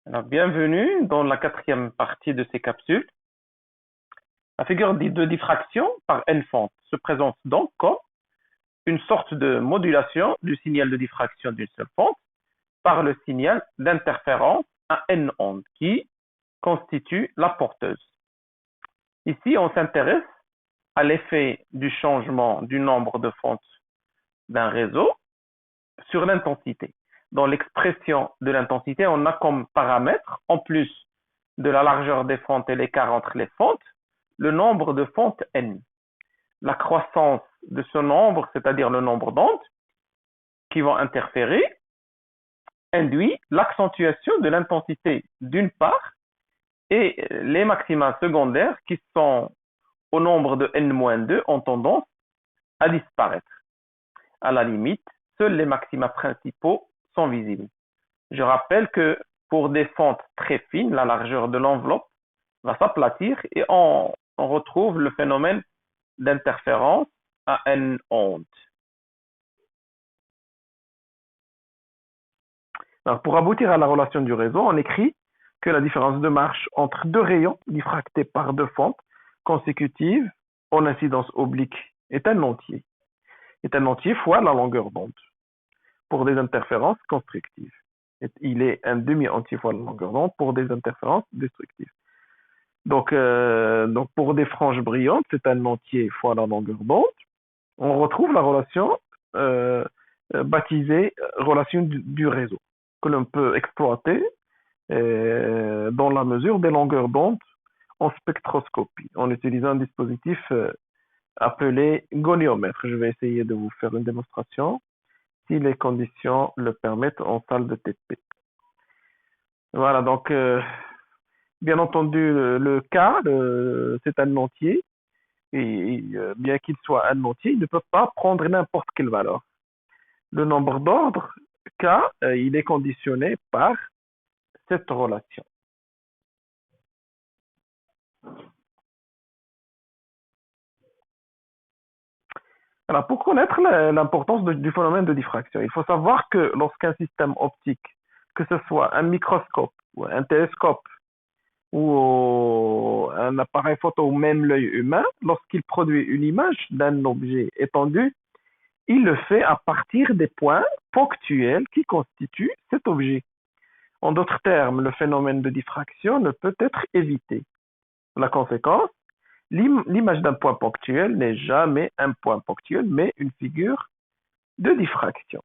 Alors, bienvenue dans la quatrième partie de ces capsules. La figure de diffraction par n fente se présente donc comme une sorte de modulation du signal de diffraction d'une seule fente par le signal d'interférence à n ondes qui constitue la porteuse. Ici, on s'intéresse à l'effet du changement du nombre de fentes d'un réseau sur l'intensité. Dans l'expression de l'intensité, on a comme paramètre, en plus de la largeur des fentes et l'écart entre les fentes, le nombre de fentes n. La croissance de ce nombre, c'est-à-dire le nombre d'ondes qui vont interférer, induit l'accentuation de l'intensité d'une part et les maxima secondaires qui sont au nombre de n-2 ont tendance à disparaître. À la limite, seuls les maxima principaux sont visibles. Je rappelle que pour des fentes très fines, la largeur de l'enveloppe va s'aplatir et on retrouve le phénomène d'interférence à n ondes. Alors, pour aboutir à la relation du réseau, on écrit que la différence de marche entre deux rayons diffractés par deux fentes consécutives en incidence oblique est un entier fois la longueur d'onde pour des interférences constructives. Il est un demi-entier fois la longueur d'onde pour des interférences destructives. Donc pour des franges brillantes, c'est un entier fois la longueur d'onde. On retrouve la relation baptisée relation du réseau, que l'on peut exploiter dans la mesure des longueurs d'onde en spectroscopie, en utilisant un dispositif appelé goniomètre. Je vais essayer de vous faire une démonstration, si les conditions le permettent, en salle de TP. Voilà, donc bien entendu, le cas, c'est un entier, et bien qu'il soit un entier, il ne peut pas prendre n'importe quelle valeur. Le nombre d'ordre K, il est conditionné par cette relation. Alors, pour connaître l'importance du phénomène de diffraction, il faut savoir que lorsqu'un système optique, que ce soit un microscope ou un télescope ou un appareil photo ou même l'œil humain, lorsqu'il produit une image d'un objet étendu, il le fait à partir des points ponctuels qui constituent cet objet. En d'autres termes, le phénomène de diffraction ne peut être évité. La conséquence, l'image d'un point ponctuel n'est jamais un point ponctuel, mais une figure de diffraction.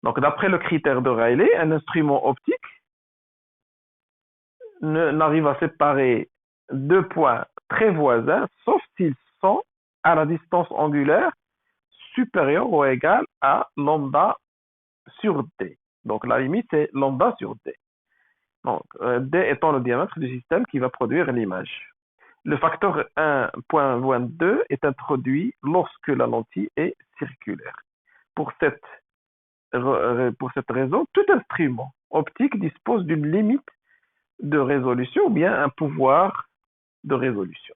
Donc, d'après le critère de Rayleigh, un instrument optique n'arrive à séparer deux points très voisins, sauf s'ils sont à la distance angulaire supérieure ou égale à lambda sur d. Donc, la limite, c'est lambda sur d. Donc, d étant le diamètre du système qui va produire l'image. Le facteur 1.22 est introduit lorsque la lentille est circulaire. Pour cette raison, tout instrument optique dispose d'une limite de résolution ou bien un pouvoir de résolution.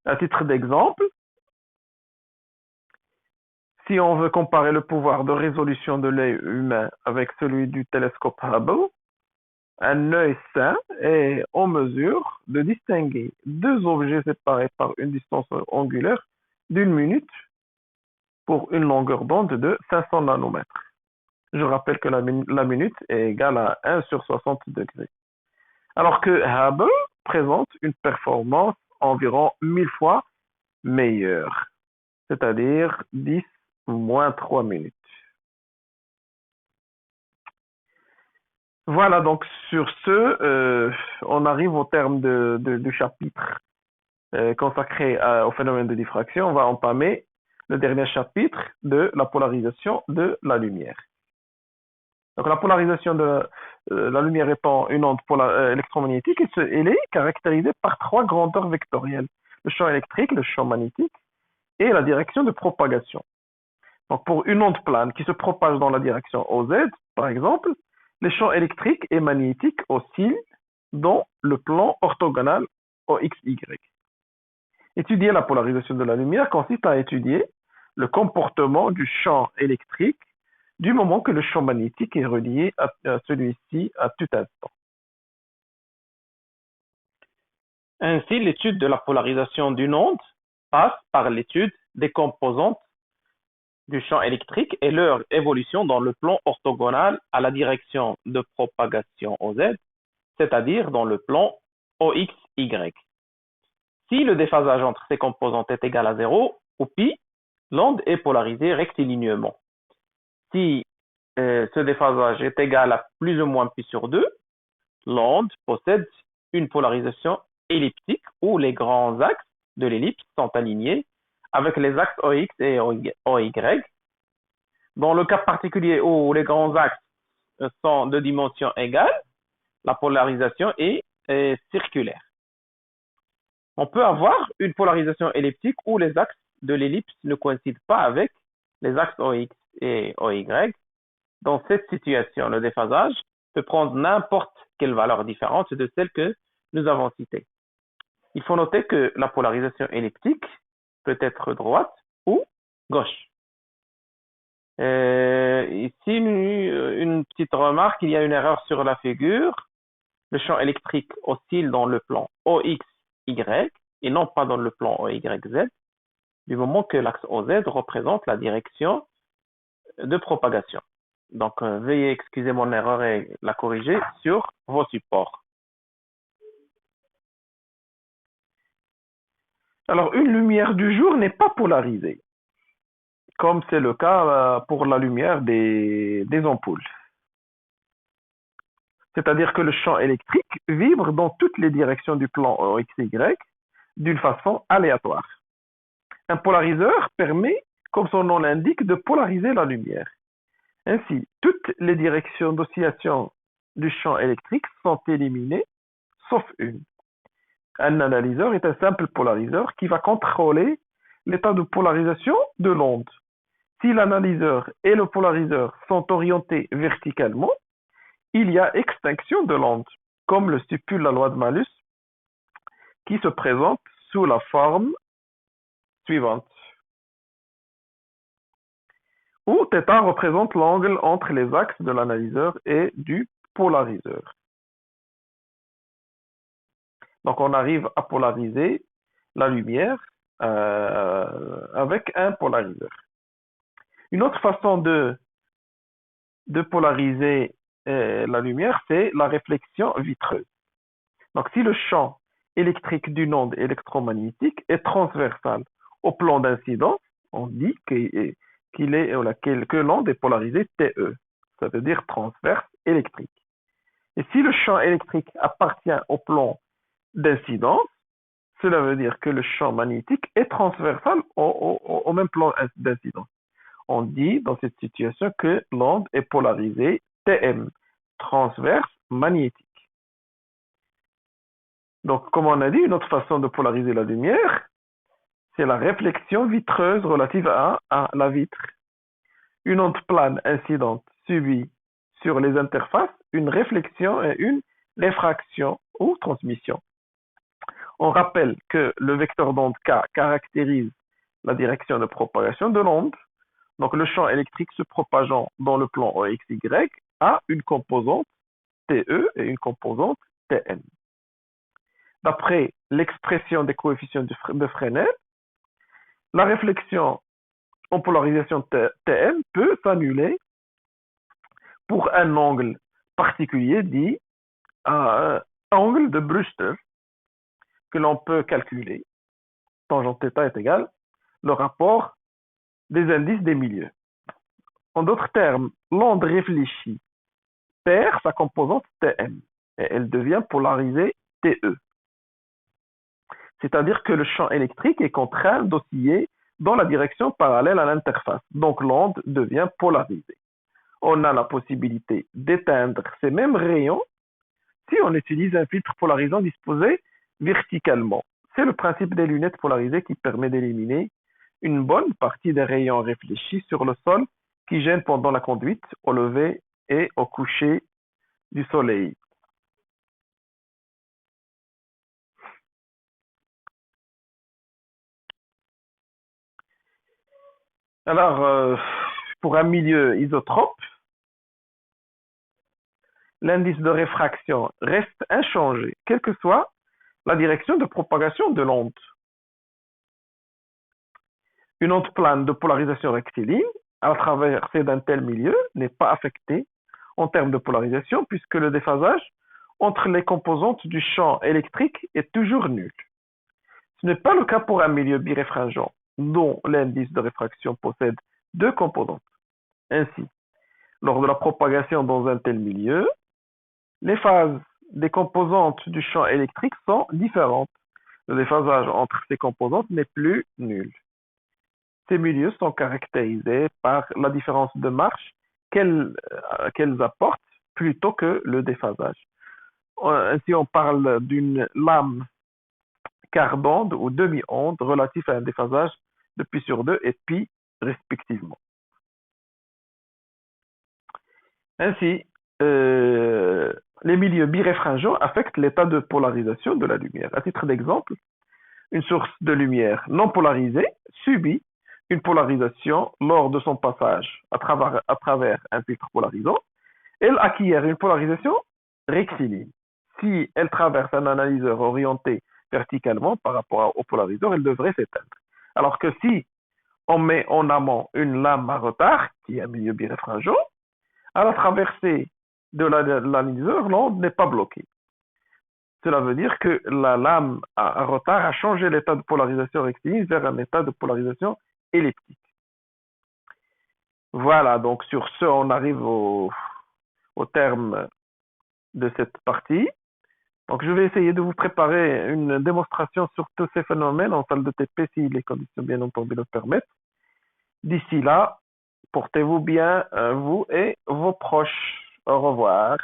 À titre d'exemple, si on veut comparer le pouvoir de résolution de l'œil humain avec celui du télescope Hubble, un œil sain est en mesure de distinguer deux objets séparés par une distance angulaire d'une minute pour une longueur d'onde de 500 nanomètres. Je rappelle que la minute est égale à 1 sur 60 degrés. Alors que Hubble présente une performance environ 1000 fois meilleure, c'est-à-dire 10 moins 3 minutes. Voilà, donc sur ce, on arrive au terme du chapitre consacré au phénomène de diffraction. On va entamer le dernier chapitre de la polarisation de la lumière. Donc la polarisation de la lumière étant une onde électromagnétique, elle est caractérisée par trois grandeurs vectorielles. Le champ électrique, le champ magnétique et la direction de propagation. Donc pour une onde plane qui se propage dans la direction OZ, par exemple, les champs électriques et magnétiques oscillent dans le plan orthogonal OXY. Étudier la polarisation de la lumière consiste à étudier le comportement du champ électrique du moment que le champ magnétique est relié à celui-ci à tout instant. Ainsi, l'étude de la polarisation d'une onde passe par l'étude des composantes du champ électrique et leur évolution dans le plan orthogonal à la direction de propagation OZ, c'est-à-dire dans le plan OXY. Si le déphasage entre ces composantes est égal à 0 ou pi, l'onde est polarisée rectiligneusement. Si ce déphasage est égal à plus ou moins pi sur 2, l'onde possède une polarisation elliptique où les grands axes de l'ellipse sont alignés avec les axes OX et OY. Dans le cas particulier où les grands axes sont de dimension égale, la polarisation est circulaire. On peut avoir une polarisation elliptique où les axes de l'ellipse ne coïncident pas avec les axes OX et OY. Dans cette situation, le déphasage peut prendre n'importe quelle valeur différente de celle que nous avons citée. Il faut noter que la polarisation elliptique peut être droite ou gauche. Ici, une petite remarque, il y a une erreur sur la figure. Le champ électrique oscille dans le plan OXY et non pas dans le plan OYZ, du moment que l'axe OZ représente la direction de propagation. Donc, veuillez excuser mon erreur et la corriger sur vos supports. Alors, une lumière du jour n'est pas polarisée, comme c'est le cas pour la lumière des ampoules. C'est-à-dire que le champ électrique vibre dans toutes les directions du plan OXY d'une façon aléatoire. Un polariseur permet, comme son nom l'indique, de polariser la lumière. Ainsi, toutes les directions d'oscillation du champ électrique sont éliminées, sauf une. Un analyseur est un simple polariseur qui va contrôler l'état de polarisation de l'onde. Si l'analyseur et le polariseur sont orientés verticalement, il y a extinction de l'onde, comme le stipule la loi de Malus, qui se présente sous la forme suivante, où θ représente l'angle entre les axes de l'analyseur et du polariseur. Donc on arrive à polariser la lumière avec un polariseur. Une autre façon de polariser la lumière, c'est la réflexion vitreuse. Donc si le champ électrique d'une onde électromagnétique est transversal au plan d'incidence, on dit que l'onde est polarisée TE, ça veut dire transverse électrique. Et si le champ électrique appartient au plan d'incidence, cela veut dire que le champ magnétique est transversal au même plan d'incidence. On dit dans cette situation que l'onde est polarisée TM, transverse magnétique. Donc, comme on a dit, une autre façon de polariser la lumière, c'est la réflexion vitreuse relative à la vitre. Une onde plane incidente subit sur les interfaces une réflexion et une réfraction ou transmission. On rappelle que le vecteur d'onde K caractérise la direction de propagation de l'onde. Donc, le champ électrique se propageant dans le plan OXY a une composante TE et une composante TM. D'après l'expression des coefficients de Fresnel, la réflexion en polarisation TM peut s'annuler pour un angle particulier dit angle de Brewster que l'on peut calculer. Tangente θ est égal le rapport des indices des milieux. En d'autres termes, l'onde réfléchie perd sa composante Tm et elle devient polarisée Te. C'est-à-dire que le champ électrique est contraint d'osciller dans la direction parallèle à l'interface. Donc l'onde devient polarisée. On a la possibilité d'éteindre ces mêmes rayons si on utilise un filtre polarisant disposé verticalement. C'est le principe des lunettes polarisées qui permet d'éliminer une bonne partie des rayons réfléchis sur le sol qui gênent pendant la conduite au lever et au coucher du soleil. Alors, pour un milieu isotrope, l'indice de réfraction reste inchangé, quelle que soit la direction de propagation de l'onde. Une onde plane de polarisation rectiligne à la traversée d'un tel milieu n'est pas affectée en termes de polarisation puisque le déphasage entre les composantes du champ électrique est toujours nul. Ce n'est pas le cas pour un milieu biréfringent dont l'indice de réfraction possède deux composantes. Ainsi, lors de la propagation dans un tel milieu, les phases des composantes du champ électrique sont différentes. Le déphasage entre ces composantes n'est plus nul. Ces milieux sont caractérisés par la différence de marche qu'elles apportent plutôt que le déphasage. Ainsi, on parle d'une lame quart d'onde ou demi-onde relatif à un déphasage de pi sur 2 et pi respectivement. Ainsi, les milieux biréfringents affectent l'état de polarisation de la lumière. À titre d'exemple, une source de lumière non polarisée subit une polarisation lors de son passage à travers un filtre polarisant. Elle acquiert une polarisation rectiligne. Si elle traverse un analyseur orienté verticalement par rapport au polariseur, elle devrait s'éteindre. Alors que si on met en amont une lame à retard, qui est un milieu biréfringent, à la traversée de l'analyseur, l'onde n'est pas bloquée. Cela veut dire que la lame à retard a changé l'état de polarisation rectiligne vers un état de polarisation elliptique. Voilà, donc sur ce, on arrive au terme de cette partie. Donc, je vais essayer de vous préparer une démonstration sur tous ces phénomènes en salle de TP si les conditions, bien entendu, le permettent. D'ici là, portez-vous bien, vous et vos proches. Au revoir.